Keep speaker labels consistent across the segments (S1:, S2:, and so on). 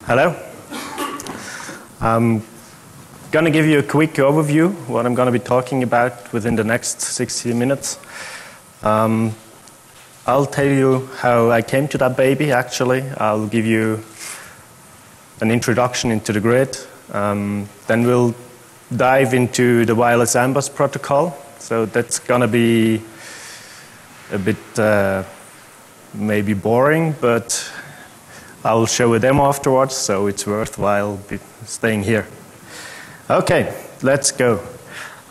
S1: Hello. I'm going to give you a quick overview of what I'm going to be talking about within the next 60 minutes. I'll tell you how I came to that baby, actually. I'll give you an introduction into the grid. Then we'll dive into the wireless wM-Bus protocol. So that's going to be a bit maybe boring, but I'll show a demo afterwards, so it's worthwhile staying here. Okay, let's go.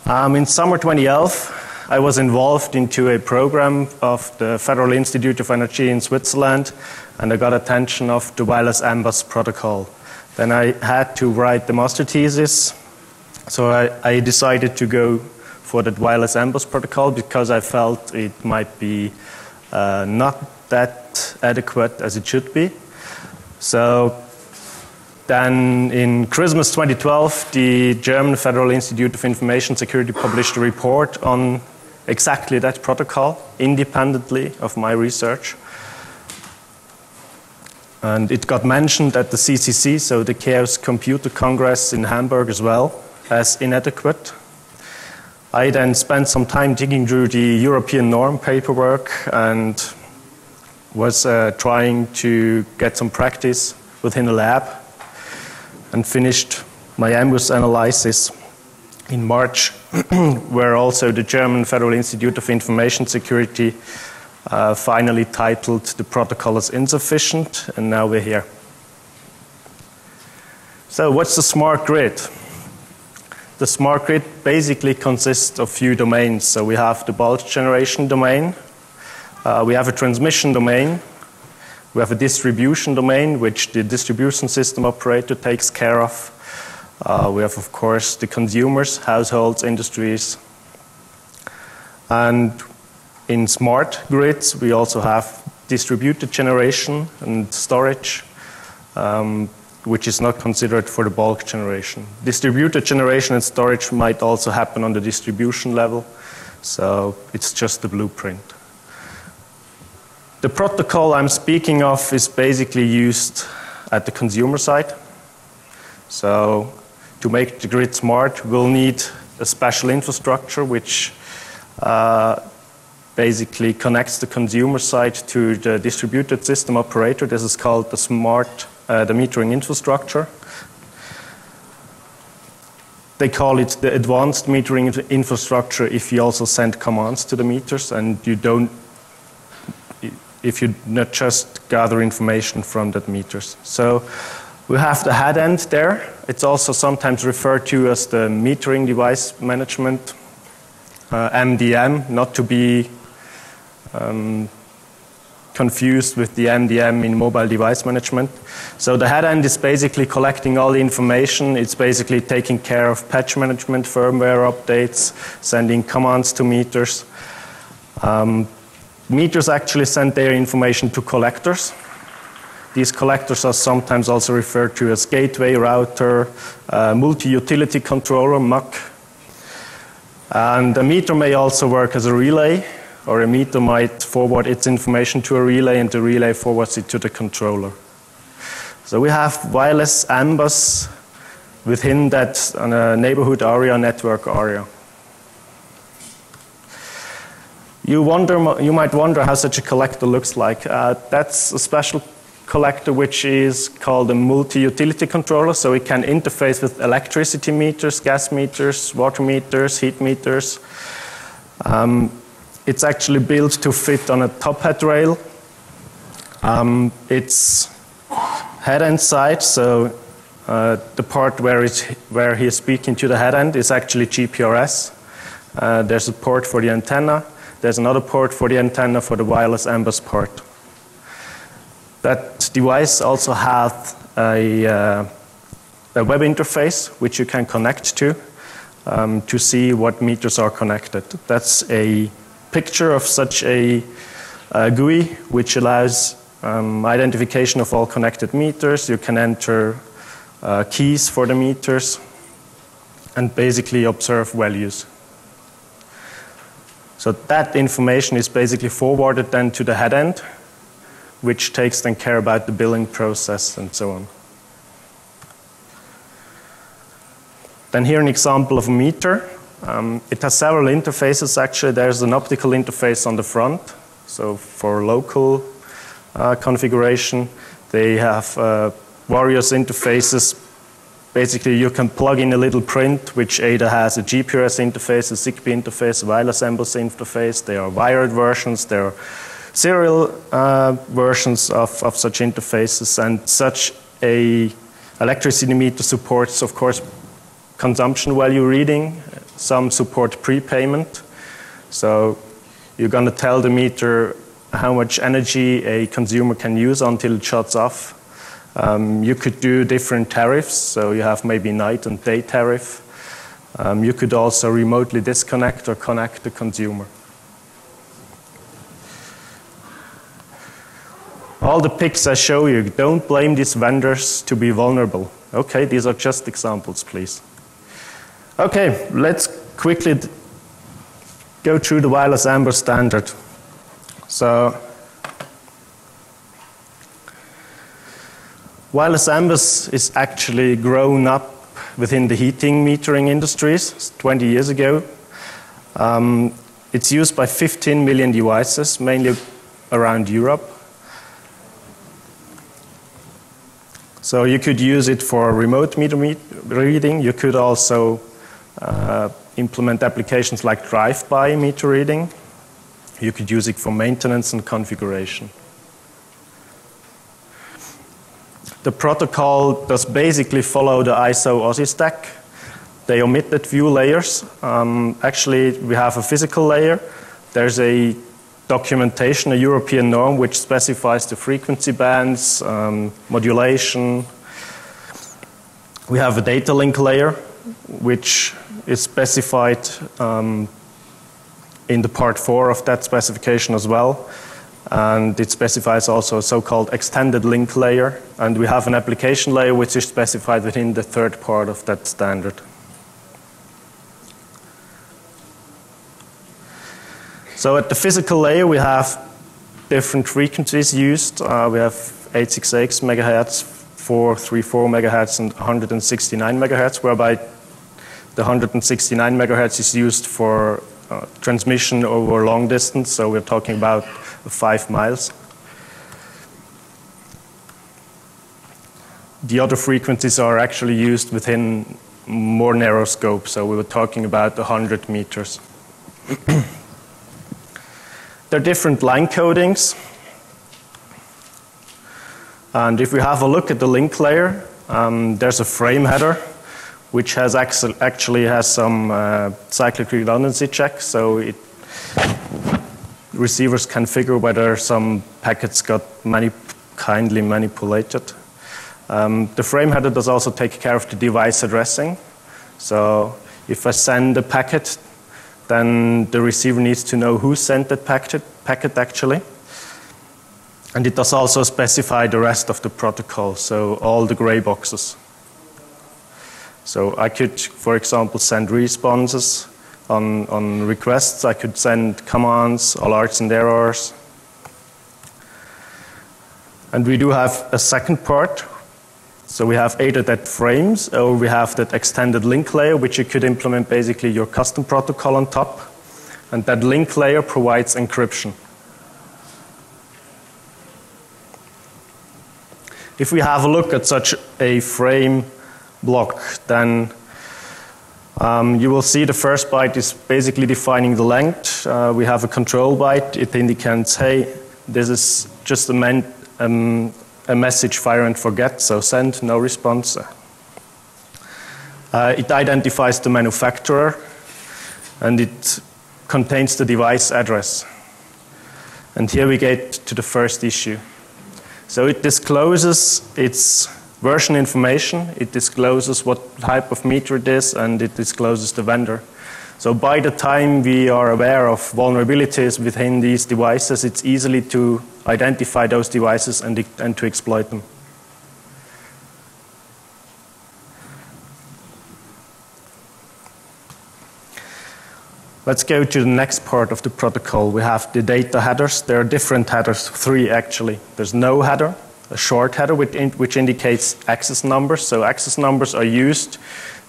S1: In summer 2011, I was involved into a program of the Federal Institute of Energy in Switzerland, and I got attention of the wireless wM-Bus protocol. Then I had to write the master thesis, so I decided to go for that wireless wM-Bus protocol because I felt it might be not that adequate as it should be. So then in Christmas 2012, the German Federal Institute of Information Security published a report on exactly that protocol, independently of my research. And it got mentioned at the CCC, so the Chaos Computer Congress in Hamburg as well, as inadequate. I then spent some time digging through the European norm paperwork and was trying to get some practice within a lab and finished my wM-Bus analysis in March, where also the German Federal Institute of Information Security finally titled the protocol as insufficient, and now we're here. So what's the smart grid? The smart grid basically consists of few domains. So we have the bulk generation domain, we have a transmission domain, we have a distribution domain, which the distribution system operator takes care of. We have, of course, the consumers, households, industries. And in smart grids, we also have distributed generation and storage, which is not considered for the bulk generation. Distributed generation and storage might also happen on the distribution level, so it's just the blueprint. The protocol I'm speaking of is basically used at the consumer side. So to make the grid smart, we'll need a special infrastructure which basically connects the consumer side to the distributed system operator. This is called the the metering infrastructure. They call it the advanced metering infrastructure if you also send commands to the meters and if you not just gather information from that meters. So we have the head end there. It's also sometimes referred to as the metering device management, MDM, not to be confused with the MDM in mobile device management. So the head end is basically collecting all the information. It's basically taking care of patch management, firmware updates, sending commands to meters. Meters actually send their information to collectors. These collectors are sometimes also referred to as gateway, router, multi-utility controller, MUC. And a meter may also work as a relay, or a meter might forward its information to a relay and the relay forwards it to the controller. So we have wireless wM-Bus within that neighborhood area, network area. You might wonder how such a collector looks like. That's a special collector which is called a multi-utility controller, so it can interface with electricity meters, gas meters, water meters, heat meters. It's actually built to fit on a top hat rail. It's head end side, so the part where he's speaking to the head end is actually GPRS. There's a port for the antenna. There's another port for the antenna for the wireless wM-Bus part. That device also has a web interface which you can connect to see what meters are connected. That's a picture of such a GUI which allows identification of all connected meters. You can enter keys for the meters and basically observe values. So that information is basically forwarded then to the head end, which takes then care about the billing process and so on. Then here an example of a meter. It has several interfaces actually. There's an optical interface on the front, so for local configuration. They have various interfaces. Basically, you can plug in a little print which either has a GPRS interface, a ZigBee interface, a wMBus interface. There are wired versions, there are serial versions of such interfaces, and such a electricity meter supports, of course, consumption value reading. Some support prepayment. So you're going to tell the meter how much energy a consumer can use until it shuts off. You could do different tariffs, so you have maybe night and day tariff. You could also remotely disconnect or connect the consumer. All the pics I show you, don't blame these vendors to be vulnerable. Okay, these are just examples, please. Okay, let's quickly go through the wMBus standard. So, wMBus is actually grown up within the heating metering industries 20 years ago. It's used by 15 million devices, mainly around Europe. So you could use it for remote meter reading. You could also implement applications like drive-by meter reading. You could use it for maintenance and configuration. The protocol does basically follow the ISO OSI stack. They omitted few layers. Actually, we have a physical layer. There's a documentation, a European norm, which specifies the frequency bands, modulation. We have a data link layer, which is specified in the part 4 of that specification as well. And it specifies also a so-called extended link layer. And we have an application layer which is specified within the 3rd part of that standard. So at the physical layer we have different frequencies used. We have 868 megahertz, 434 megahertz, and 169 megahertz, whereby the 169 megahertz is used for transmission over long distance, so we're talking about 5 miles. The other frequencies are actually used within more narrow scope, so we were talking about 100 meters. There are different line codings. And if we have a look at the link layer, there's a frame header, which has actually has some cyclic redundancy checks, so receivers can figure whether some packets got kindly manipulated. The frame header does also take care of the device addressing. So if I send a packet, then the receiver needs to know who sent that packet actually. And it does also specify the rest of the protocol, so all the gray boxes. So I could, for example, send responses on requests. I could send commands, alerts and errors. And we do have a second part. So we have either that frames or we have that extended link layer, which you could implement basically your custom protocol on top. And that link layer provides encryption. If we have a look at such a frame block, then you will see the first byte is basically defining the length. We have a control byte. It indicates, hey, this is just a message fire and forget, so send, no response. It identifies the manufacturer, and it contains the device address. And here we get to the first issue. So it discloses its version information, it discloses what type of meter it is, and it discloses the vendor. So by the time we are aware of vulnerabilities within these devices, it's easily to identify those devices and to exploit them. Let's go to the next part of the protocol. We have the data headers. There are different headers, 3 actually. There's no header, a short header which indicates access numbers. So access numbers are used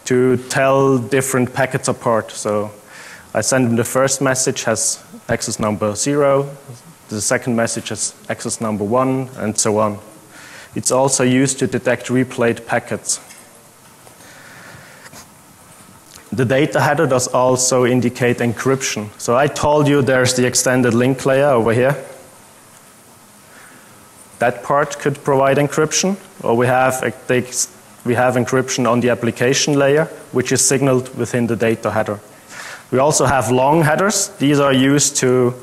S1: to tell different packets apart. So I send them the first message has access number 0, the second message has access number 1, and so on. It's also used to detect replayed packets. The data header does also indicate encryption. So I told you there's the extended link layer over here. That part could provide encryption, or we have encryption on the application layer, which is signaled within the data header. We also have long headers. These are used to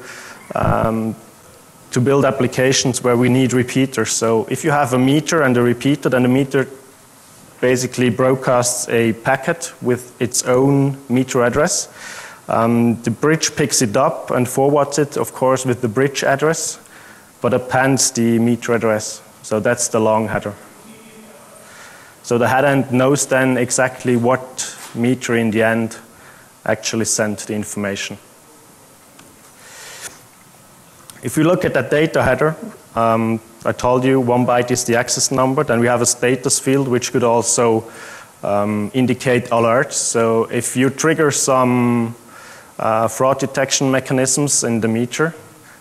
S1: build applications where we need repeaters. So if you have a meter and a repeater, then the meter basically broadcasts a packet with its own meter address. The bridge picks it up and forwards it, of course, with the bridge address, but appends the meter address. So that's the long header. So the header end knows then exactly what meter in the end actually sent the information. If we look at that data header, I told you 1 byte is the access number. Then we have a status field which could also indicate alerts. So if you trigger some fraud detection mechanisms in the meter,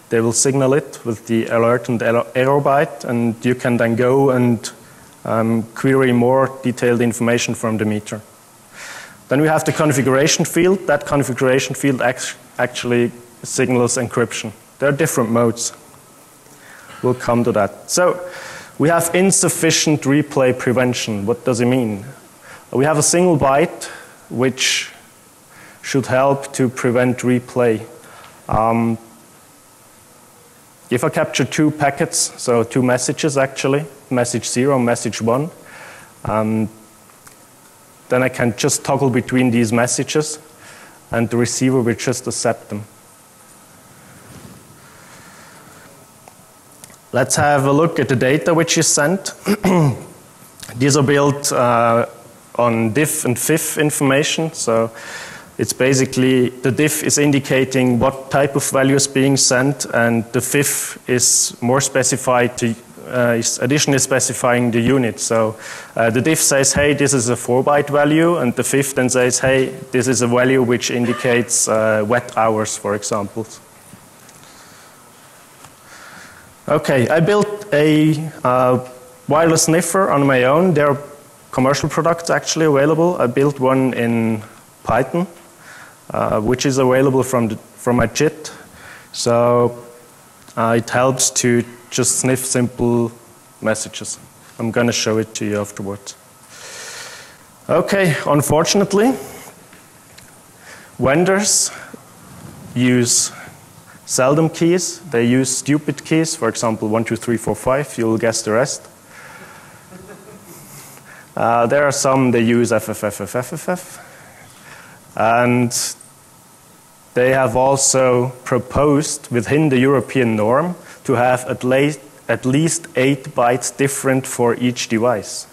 S1: they will signal it with the alert and error byte, and you can then go and query more detailed information from the meter. Then we have the configuration field. That configuration field actually signals encryption. There are different modes. We'll come to that. So we have insufficient replay prevention. What does it mean? We have a single byte which should help to prevent replay. If I capture 2 packets, so 2 messages actually, message 0, message 1, then I can just toggle between these messages and the receiver will just accept them. Let's have a look at the data which is sent. These are built on diff and fif information. So it's basically the diff is indicating what type of value is being sent, and the fif is more specified to is additionally specifying the unit. So the diff says, hey, this is a 4-byte value, and the fif then says, hey, this is a value which indicates wet hours, for example. Okay, I built a wireless sniffer on my own. There are commercial products actually available. I built one in Python, which is available from my JIT. So it helps to just sniff simple messages. I'm going to show it to you afterwards. Okay, unfortunately, vendors use seldom keys. They use stupid keys, for example, 1, 2, 3, 4, 5. You'll guess the rest. There are some they use FFFFFFF. And they have also proposed within the European norm to have at least 8 bytes different for each device.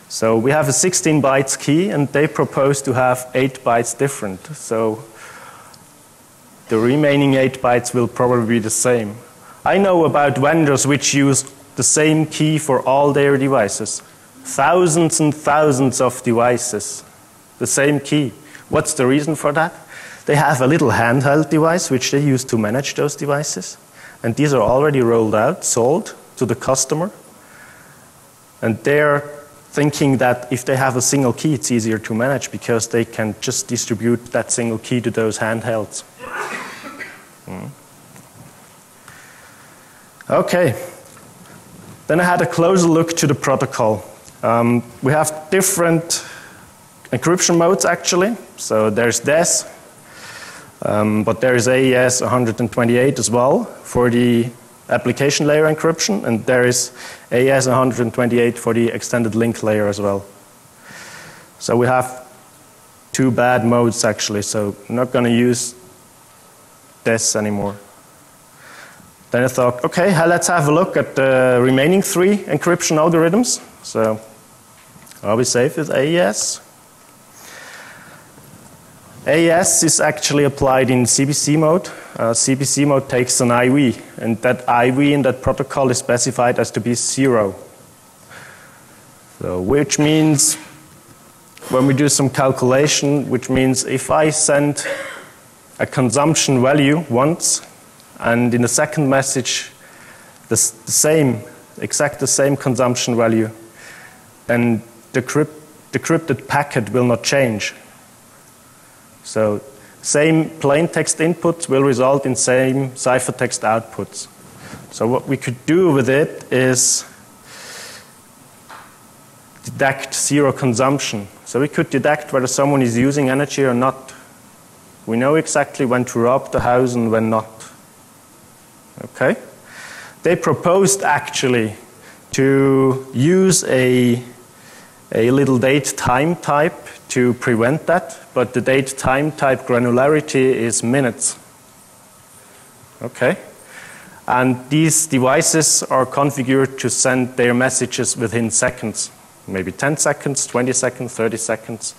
S1: So we have a 16 bytes key, and they propose to have 8 bytes different. So the remaining 8 bytes will probably be the same. I know about vendors which use the same key for all their devices. Thousands and thousands of devices, the same key. What's the reason for that? They have a little handheld device which they use to manage those devices. And these are already rolled out, sold to the customer. And they're thinking that if they have a single key, it's easier to manage because they can just distribute that single key to those handhelds. Okay. Then I had a closer look to the protocol. We have different encryption modes actually. So there's DES, but there is AES 128 as well for the application layer encryption, and there is AES 128 for the extended link layer as well. So we have 2 bad modes actually, so I'm not going to use DES anymore. Then I thought, okay, let's have a look at the remaining 3 encryption algorithms. So are we safe with AES? AES is actually applied in CBC mode. CBC mode takes an IV, and that IV in that protocol is specified as to be 0. So, which means when we do some calculation, which means if I send a consumption value once, and in the second message, the same consumption value, then the decrypted packet will not change. So same plain text inputs will result in same ciphertext outputs. So what we could do with it is detect zero consumption. So we could detect whether someone is using energy or not. We know exactly when to rob the house and when not. Okay? They proposed actually to use a little date time type to prevent that, but the date time type granularity is minutes. Okay? And these devices are configured to send their messages within seconds, maybe 10 seconds, 20 seconds, 30 seconds.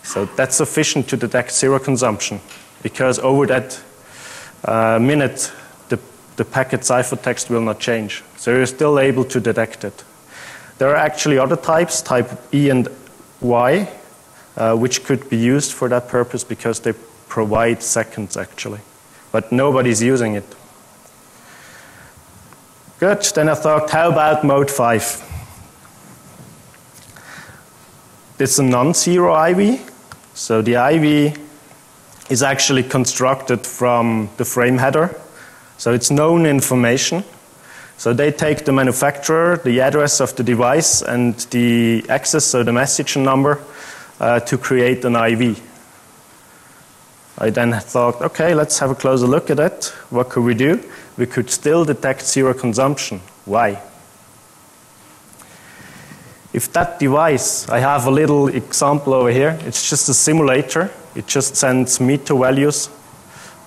S1: So that's sufficient to detect zero consumption, because over that minute, the packet ciphertext will not change. So you're still able to detect it. There are actually other types, type E and Y, which could be used for that purpose because they provide seconds actually. But nobody's using it. Good, then I thought, how about mode 5? It's a non-zero IV. So the IV is actually constructed from the frame header. So it's known information. So they take the manufacturer, the address of the device, and the access, so the message number, to create an IV. I then thought, okay, let's have a closer look at it. What could we do? We could still detect zero consumption. Why? If that device, I have a little example over here, it's just a simulator. It just sends meter values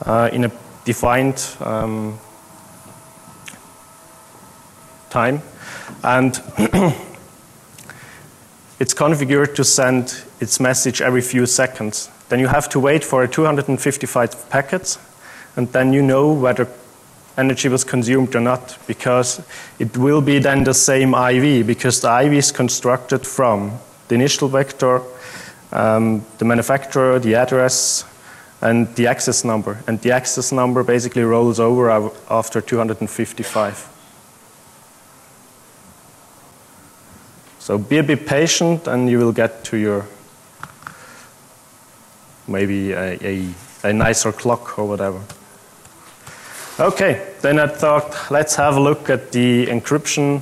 S1: in a defined time. And it's configured to send its message every few seconds. Then you have to wait for 255 packets, and then you know whether energy was consumed or not, because it will be then the same IV, because the IV is constructed from the initial vector, the manufacturer, the address, and the access number. And the access number basically rolls over after 255. So be a bit patient and you will get to your maybe a nicer clock or whatever. Okay, then I thought let's have a look at the encryption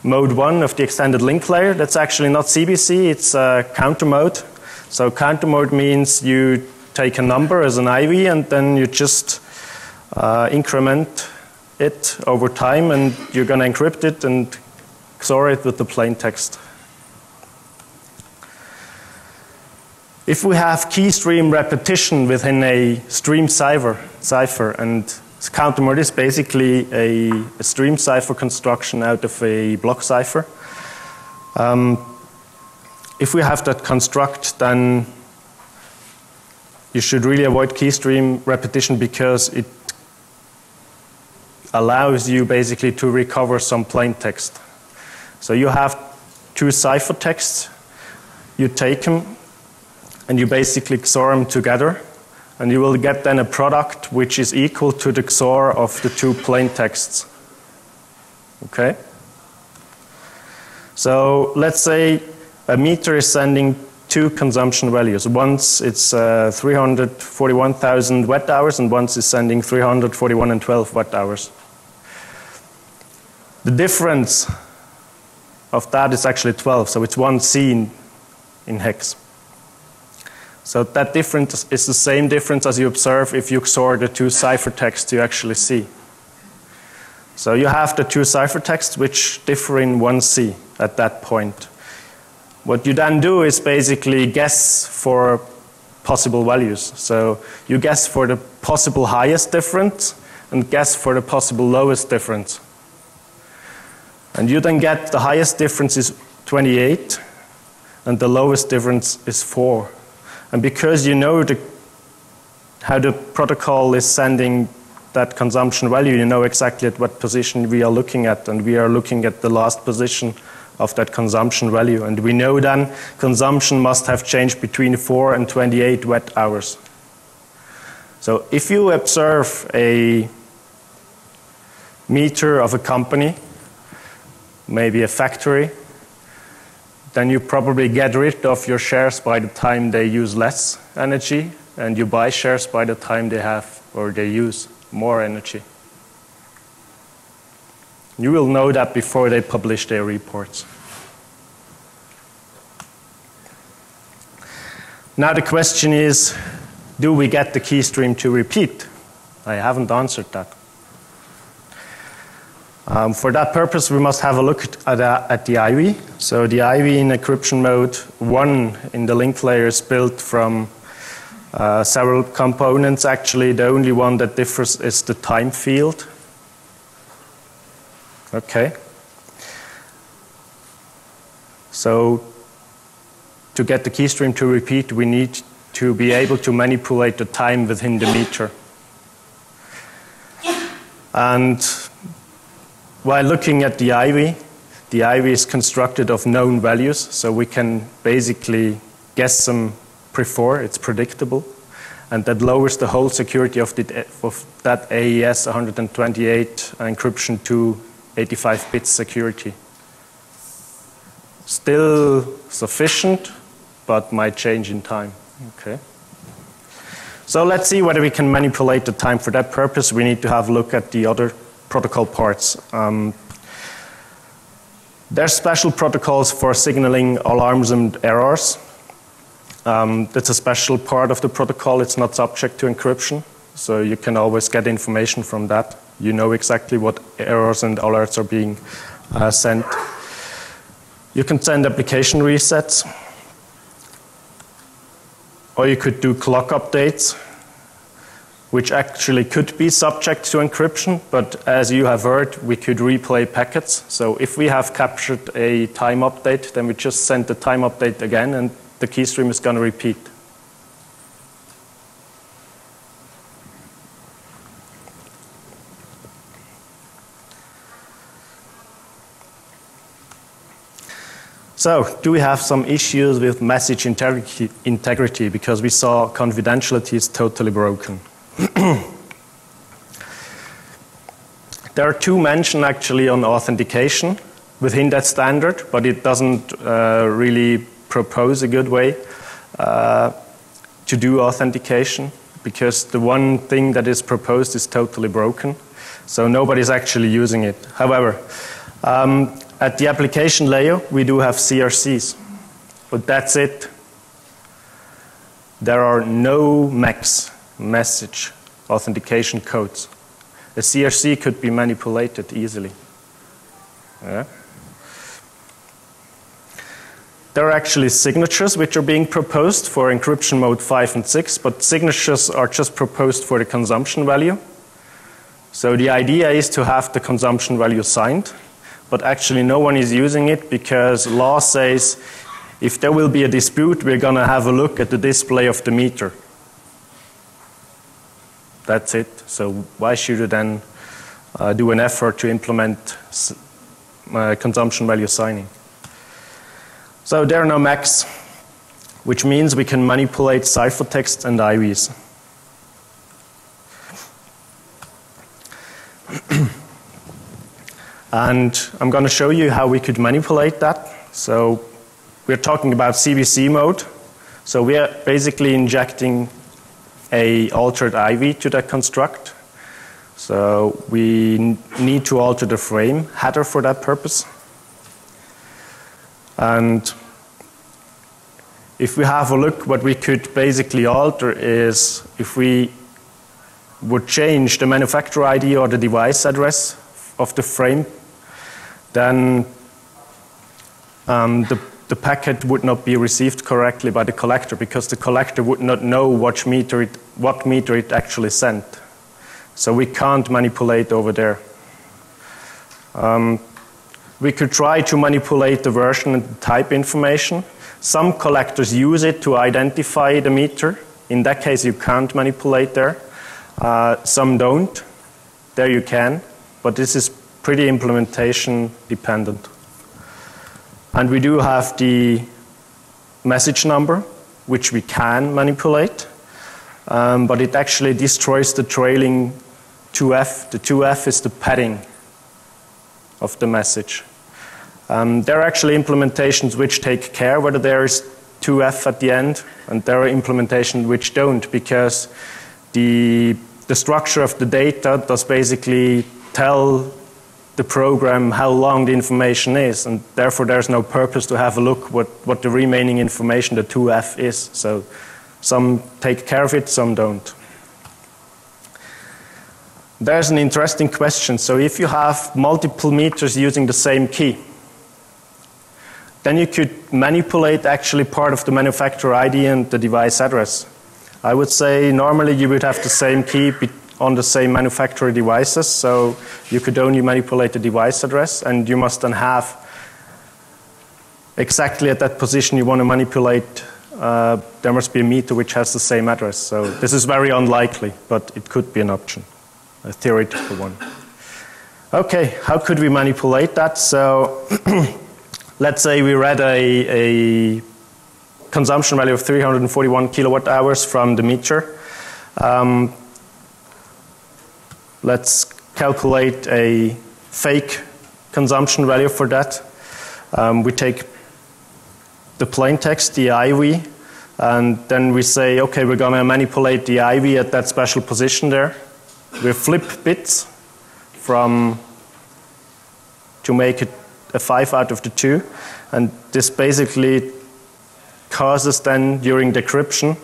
S1: mode 1 of the extended link layer. That's actually not CBC, it's counter mode. So counter mode means you take a number as an IV and then you just increment it over time, and you're going to encrypt it and XOR it with the plain text. If we have keystream repetition within a stream cipher, and counter mode is basically a stream cipher construction out of a block cipher. If we have that construct, then you should really avoid keystream repetition, because it allows you basically to recover some plain text. So you have two ciphertexts, you take them, and you basically XOR them together, and you will get then a product which is equal to the XOR of the two plain texts. Okay? So let's say a meter is sending two consumption values. Once it's 341,000 watt hours, and once is sending 341 and 12 watt hours. The difference of that is actually 12, so it's 1C in hex. So that difference is the same difference as you observe if you XOR the two ciphertexts you actually see. So you have the two ciphertexts which differ in 1C at that point. What you then do is basically guess for possible values. So you guess for the possible highest difference and guess for the possible lowest difference. And you then get the highest difference is 28 and the lowest difference is 4. And because you know how the protocol is sending that consumption value, you know exactly at what position we are looking at, and we are looking at the last position of that consumption value. And we know then consumption must have changed between 4 and 28 watt hours. So if you observe a meter of a company, maybe a factory, then you probably get rid of your shares by the time they use less energy, and you buy shares by the time they have or they use more energy. You will know that before they publish their reports. Now the question is, do we get the keystream to repeat? I haven't answered that. For that purpose, we must have a look at the IV. So the IV in encryption mode 1 in the link layer is built from several components. Actually, the only one that differs is the time field. Okay. So to get the keystream to repeat, we need to be able to manipulate the time within the meter. And while looking at the IV is constructed of known values, so we can basically guess them before, it's predictable, and that lowers the whole security of that AES 128 encryption to 85-bit security. Still sufficient, but might change in time. Okay. So let's see whether we can manipulate the time. For that purpose, we need to have a look at the other protocol parts. There are special protocols for signaling alarms and errors. That's a special part of the protocol. It's not subject to encryption, so you can always get information from that. You know exactly what errors and alerts are being sent. You can send application resets, or you could do clock updates, which actually could be subject to encryption, but as you have heard, we could replay packets. So if we have captured a time update, then we just send the time update again, and the keystream is going to repeat. So, do we have some issues with message integrity because we saw confidentiality is totally broken? There are two mentioned actually on authentication within that standard, but it doesn't really propose a good way to do authentication, because the one thing that is proposed is totally broken, so nobody's actually using it. However, at the application layer, we do have CRCs, but that's it. There are no MACs, message authentication codes. A CRC could be manipulated easily. Yeah. There are actually signatures which are being proposed for encryption mode 5 and 6, but signatures are just proposed for the consumption value. So the idea is to have the consumption value signed, but actually no one is using it because law says if there will be a dispute, we're going to have a look at the display of the meter. That's it. So why should you then do an effort to implement consumption value signing? So there are no MACs, which means we can manipulate ciphertext and IVs. And I'm going to show you how we could manipulate that. So we're talking about CBC mode. So we are basically injecting a altered IV to that construct. So we need to alter the frame header for that purpose. And if we have a look, what we could basically alter is if we would change the manufacturer ID or the device address of the frame, then the packet would not be received correctly by the collector because the collector would not know what meter it actually sent. So we can't manipulate over there. We could try to manipulate the version and the type information. Some collectors use it to identify the meter. In that case, you can't manipulate there. Some don't. There you can. But this is pretty implementation dependent. And we do have the message number, which we can manipulate, but it actually destroys the trailing 2F. The 2F is the padding of the message. There are actually implementations which take care whether there is 2F at the end, and there are implementations which don't, because the structure of the data does basically tell the program how long the information is, and therefore there's no purpose to have a look what the remaining information, the 2F, is. So some take care of it, some don't. There's an interesting question. So if you have multiple meters using the same key, then you could manipulate actually part of the manufacturer ID and the device address. I would say normally you would have the same key on the same manufacturer devices, so you could only manipulate the device address, and you must then have exactly at that position you want to manipulate, there must be a meter which has the same address. So this is very unlikely, but it could be an option, a theoretical one. Okay, how could we manipulate that? So let's say we read a consumption value of 341 kilowatt hours from the meter. Let's calculate a fake consumption value for that. We take the plain text, the IV, and then we say, okay, we're going to manipulate the IV at that special position there. We flip bits to make it a 5 out of the 2, and this basically causes then during decryption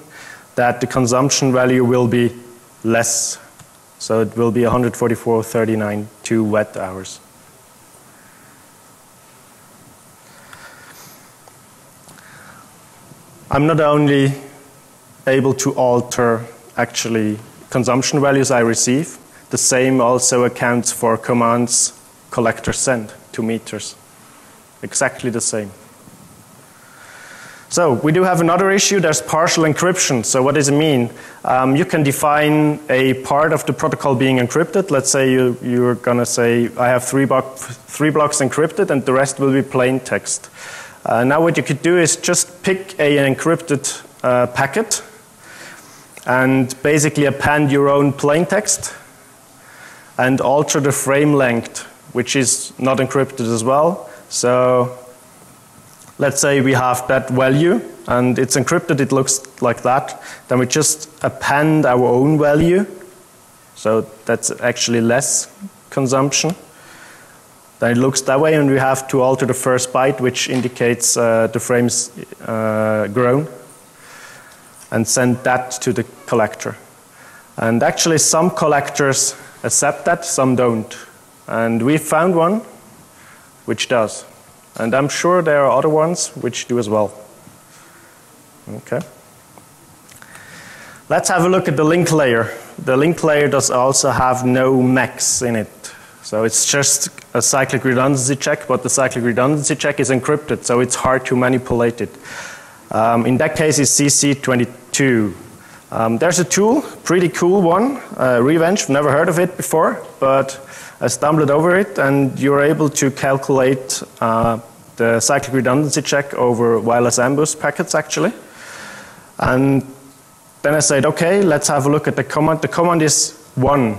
S1: that the consumption value will be less. So it will be 144.39 2 watt hours. I'm not only able to alter actually consumption values I receive, the same also accounts for commands collector send to meters. Exactly the same. So we do have another issue. There's partial encryption. So what does it mean? You can define a part of the protocol being encrypted. Let's say you're going to say, I have three blocks encrypted and the rest will be plain text. Now what you could do is just pick an encrypted packet and basically append your own plain text and alter the frame length, which is not encrypted as well. So let's say we have that value and it's encrypted, it looks like that. Then we just append our own value. So that's actually less consumption. Then it looks that way, and we have to alter the first byte, which indicates the frames grown, and send that to the collector. And actually some collectors accept that, some don't. And we found one which does. And I'm sure there are other ones which do as well. Okay. Let's have a look at the link layer. The link layer does also have no max in it. So it's just a cyclic redundancy check, but the cyclic redundancy check is encrypted, so it's hard to manipulate it. In that case, it's CC22. There's a tool, pretty cool one, Revenge, never heard of it before, but I stumbled over it, and you're able to calculate the cyclic redundancy check over wM-Bus packets, actually. And then I said, okay, let's have a look at the command. The command is 1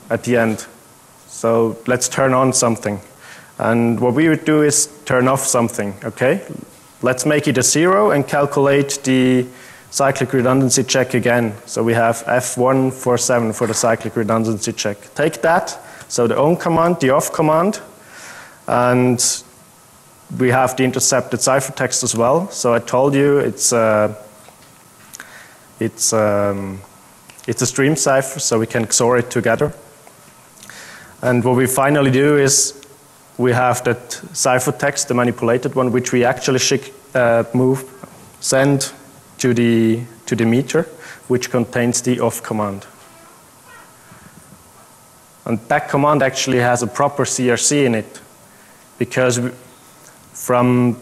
S1: at the end. So let's turn on something. And what we would do is turn off something, okay? Let's make it a 0 and calculate the cyclic redundancy check again. So we have F147 for the cyclic redundancy check. Take that, so the on command, the off command, and we have the intercepted ciphertext as well. So I told you it's a stream cipher, so we can XOR it together. And what we finally do is we have that ciphertext, the manipulated one, which we actually send to the meter, which contains the off command. And that command actually has a proper CRC in it, because from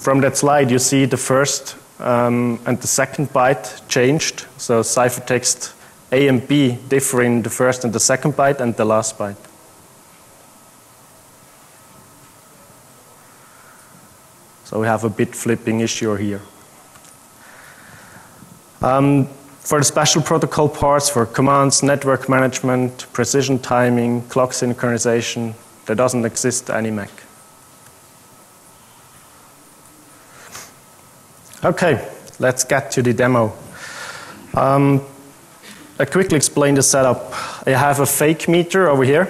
S1: that slide you see the first and the second byte changed. So ciphertext A and B differ in the first and the second byte and the last byte. So we have a bit flipping issue here. For the special protocol parts, for commands, network management, precision timing, clock synchronization, there doesn't exist any Mac. Okay, let's get to the demo. I quickly explain the setup. I have a fake meter over here.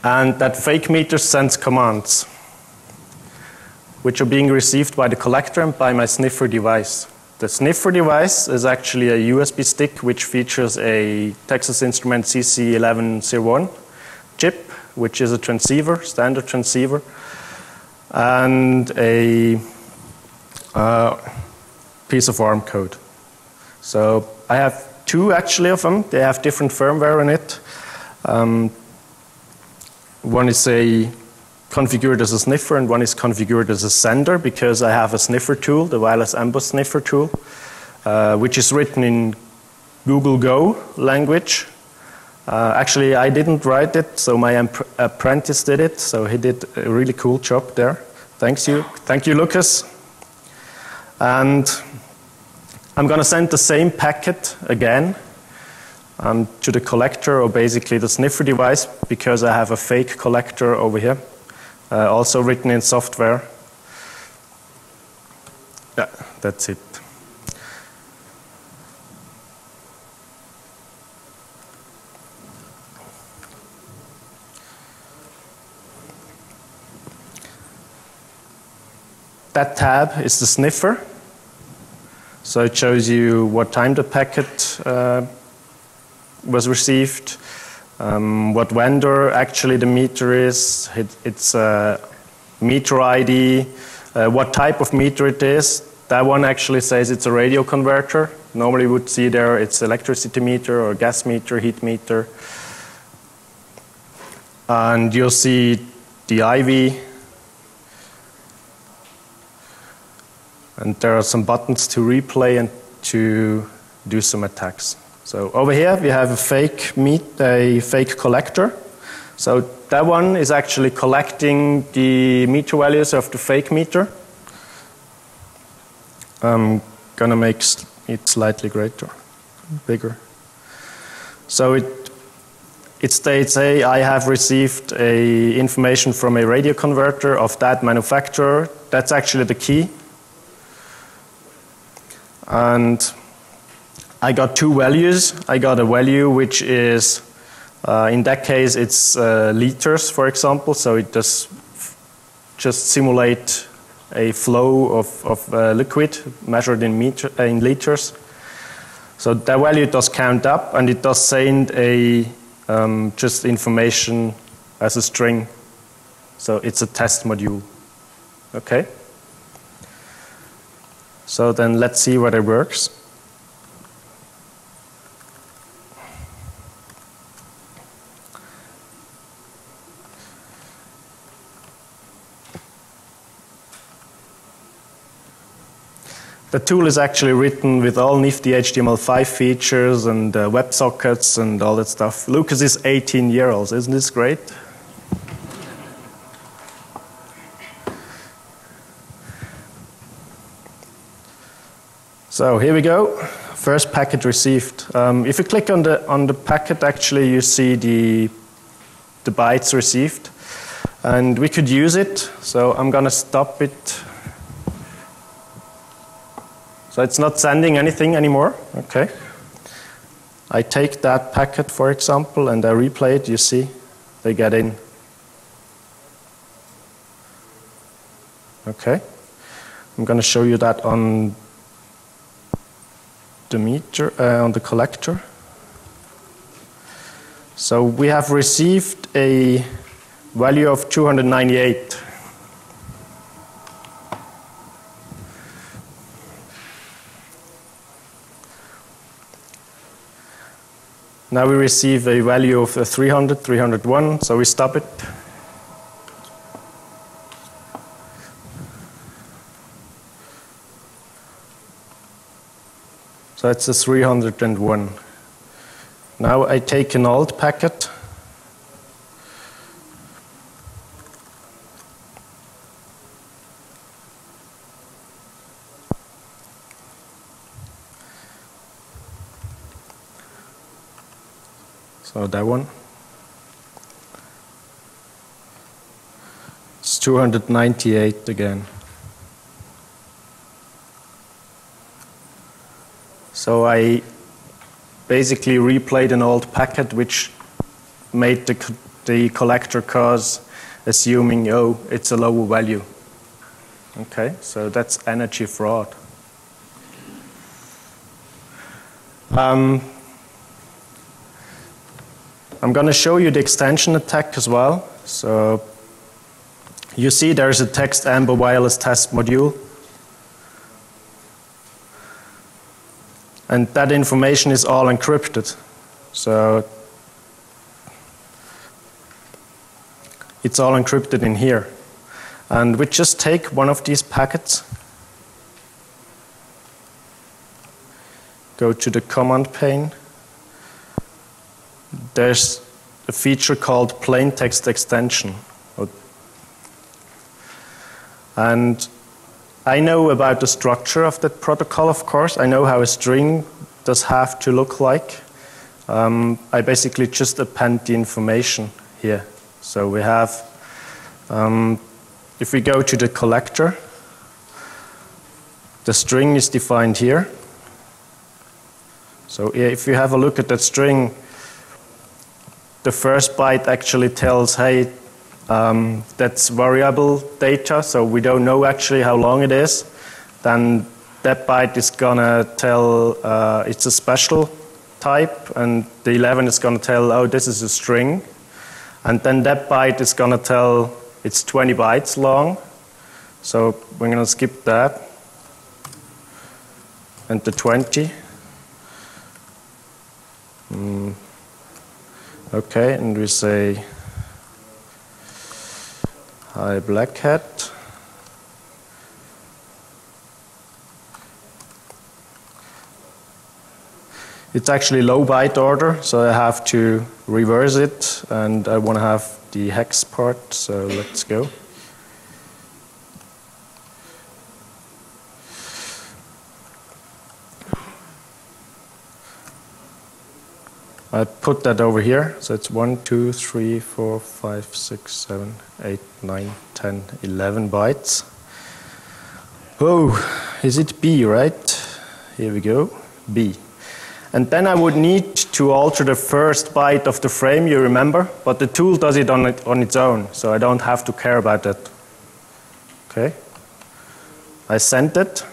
S1: And that fake meter sends commands, which are being received by the collector and by my sniffer device. The sniffer device is actually a USB stick which features a Texas Instruments CC1101 chip, which is a transceiver, standard transceiver, and a piece of ARM code. So I have two actually of them. They have different firmware in it. One is configured as a sniffer and one is configured as a sender because I have a sniffer tool, the wMBus sniffer tool, which is written in Google Go language. Actually, I didn't write it, so my apprentice did it, so he did a really cool job there. Thank you, Lucas. And I'm going to send the same packet again to the collector, or basically the sniffer device, because I have a fake collector over here, also written in software. Yeah, that's it. That tab is the sniffer. So it shows you what time the packet was received, what vendor actually the meter is, its meter ID, what type of meter it is. That one actually says it's a radio converter. Normally you would see there it's electricity meter or gas meter, heat meter. And you'll see the IV. And there are some buttons to replay and to do some attacks. So over here we have a fake collector. So that one is actually collecting the meter values of the fake meter. I'm gonna make it slightly bigger. So it states, hey, I have received information from a radio converter of that manufacturer. That's actually the key. And I got two values. I got a value which is, in that case, it's liters, for example. So it does just simulate a flow of liquid measured in liters. So that value does count up, and it does send just information as a string. So it's a test module. Okay. So then let's see whether it works. The tool is actually written with all nifty HTML5 features and WebSockets and all that stuff. Lucas is 18 years old. Isn't this great? So here we go. First packet received. If you click on the packet, actually you see the bytes received, and we could use it. So I'm going to stop it. So it's not sending anything anymore. Okay. I take that packet, for example, and I replay it. You see, they get in. Okay. I'm going to show you that on the meter, on the collector. So we have received a value of 298. Now we receive a value of 300, 301, so we stop it. So it's a 301. Now I take an old packet So that one. It's 298 again. So I basically replayed an old packet which made the collector cause assuming, oh, it's a lower value. Okay, so that's energy fraud. I'm going to show you the extension attack as well. So you see there's a text AMBER wireless test module. And that information is all encrypted. So it's all encrypted in here. And we just take one of these packets, go to the command pane. There's a feature called plain text extension. And I know about the structure of that protocol, of course. I know how a string does have to look like. I basically just append the information here. So we have, if we go to the collector, the string is defined here. So if you have a look at that string, the first byte actually tells, hey, that's variable data, so we don't know actually how long it is. Then that byte is going to tell it's a special type, and the 11 is going to tell, oh, this is a string. And then that byte is going to tell it's 20 bytes long. So we're going to skip that. And the 20. Okay, and we say, hi, Black Hat. It's actually low byte order, so I have to reverse it, and I want to have the hex part, so let's go. I put that over here, so it's 1, 2, 3, 4, 5, 6, 7, 8, 9, 10, 11 bytes. Oh, is it B, right? Here we go, B. And then I would need to alter the first byte of the frame, you remember, but the tool does it on its own, so I don't have to care about that. Okay, I sent it.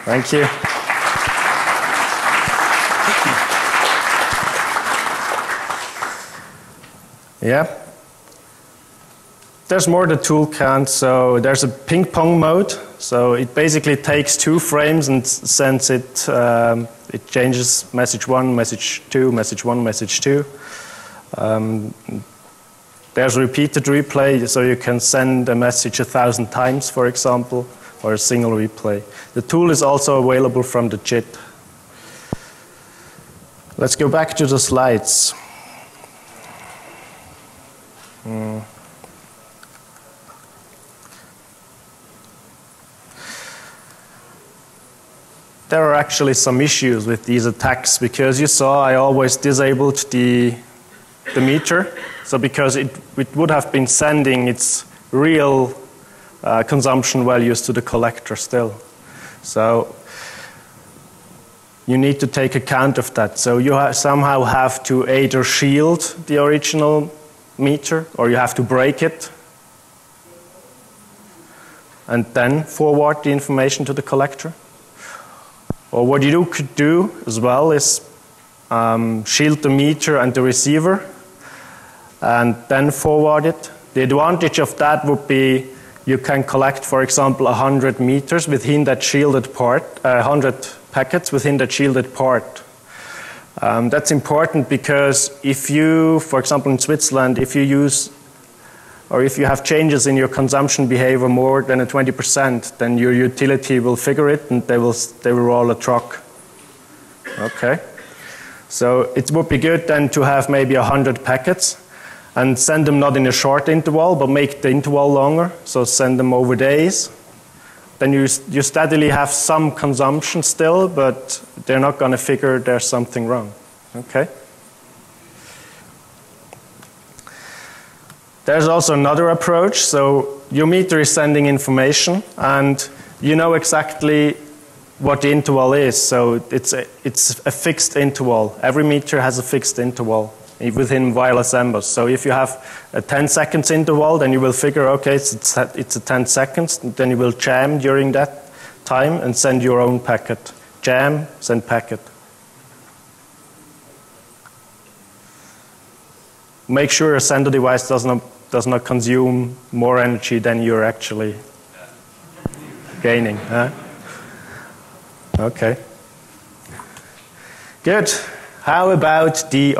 S1: Thank you. Yeah. There's more the tool can. So there's a ping pong mode. So it basically takes 2 frames and sends it. It changes message 1, message 2, message 1, message 2. There's repeated replay, so you can send a message 1,000 times, for example, or a single replay. The tool is also available from the JIT. Let's go back to the slides. There are actually some issues with these attacks, because you saw I always disabled the meter. So because it would have been sending its real consumption values to the collector still. So you need to take account of that. So you somehow have to either shield the original meter, or you have to break it and then forward the information to the collector. Or what you could do as well is shield the meter and the receiver and then forward it. The advantage of that would be you can collect, for example, 100 meters within that shielded part, 100 packets within that shielded part. That's important because if you, for example, in Switzerland, if you use or if you have changes in your consumption behavior more than 20%, then your utility will figure it and they will roll a truck. Okay. So it would be good then to have maybe 100 packets and send them not in a short interval, but make the interval longer. So send them over days. then you steadily have some consumption still, but they're not going to figure there's something wrong. Okay? There's also another approach. So your meter is sending information, and you know exactly what the interval is. So it's a fixed interval. Every meter has a fixed interval within wireless wM-Bus. So if you have a 10 seconds interval, then you will figure, okay, it's a 10 seconds. Then you will jam during that time and send your own packet. Jam, send packet. Make sure your sender device does not consume more energy than you're actually gaining. Huh? Okay. Good. How about the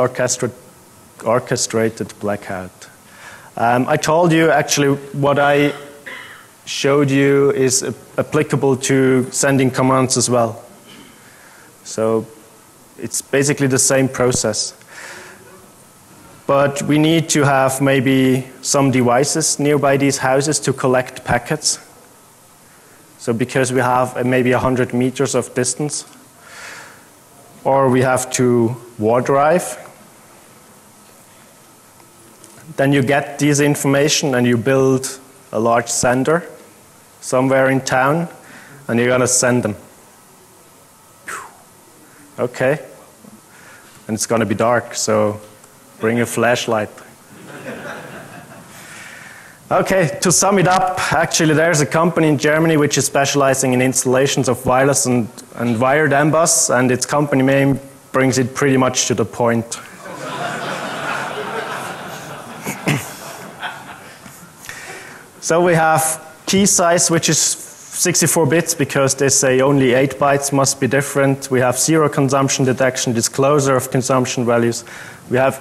S1: orchestrated blackout? I told you actually what I showed you is applicable to sending commands as well. So it's basically the same process. But we need to have maybe some devices nearby these houses to collect packets. So because we have maybe 100 meters of distance, or we have to war drive, then you get this information and you build a large sender somewhere in town, and you're going to send them. Okay. And it's going to be dark, so bring a flashlight. Okay, to sum it up, actually there's a company in Germany which is specializing in installations of wireless and wired wM-Bus, and its company name brings it pretty much to the point. So we have key size, which is 64 bits because they say only 8 bytes must be different. We have zero consumption detection, disclosure of consumption values. We have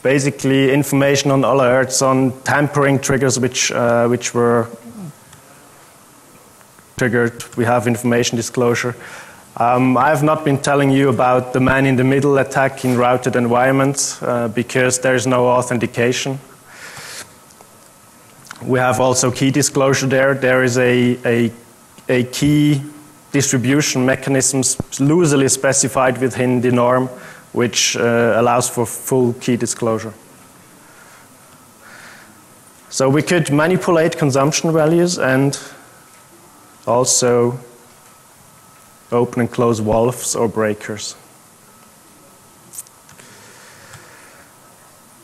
S1: basically information on alerts, on tampering triggers which were triggered. We have information disclosure. I have not been telling you about the man-in-the-middle attack in routed environments because there is no authentication. We have also key disclosure there. There is a key distribution mechanism loosely specified within the norm, which allows for full key disclosure. So we could manipulate consumption values and also open and close valves or breakers.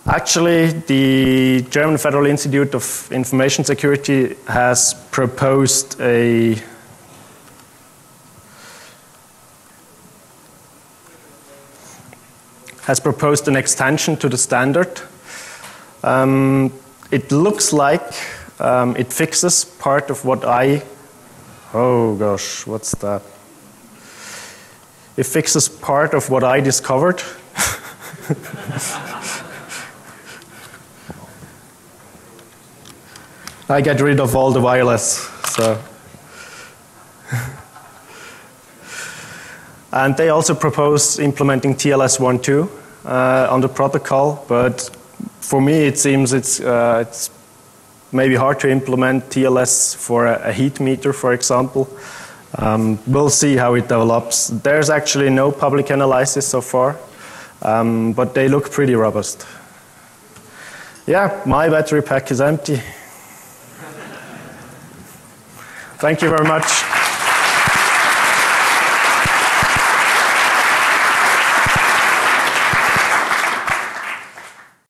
S1: Actually, the German Federal Institute of Information Security has proposed an extension to the standard. It looks like it fixes part of what oh gosh, what's that? It fixes part of what I discovered. I get rid of all the wireless, so. And they also propose implementing TLS 1.2 on the protocol, but for me it seems it's maybe hard to implement TLS for a heat meter, for example. We'll see how it develops. There's actually no public analysis so far, but they look pretty robust. Yeah, my battery pack is empty. Thank you very much.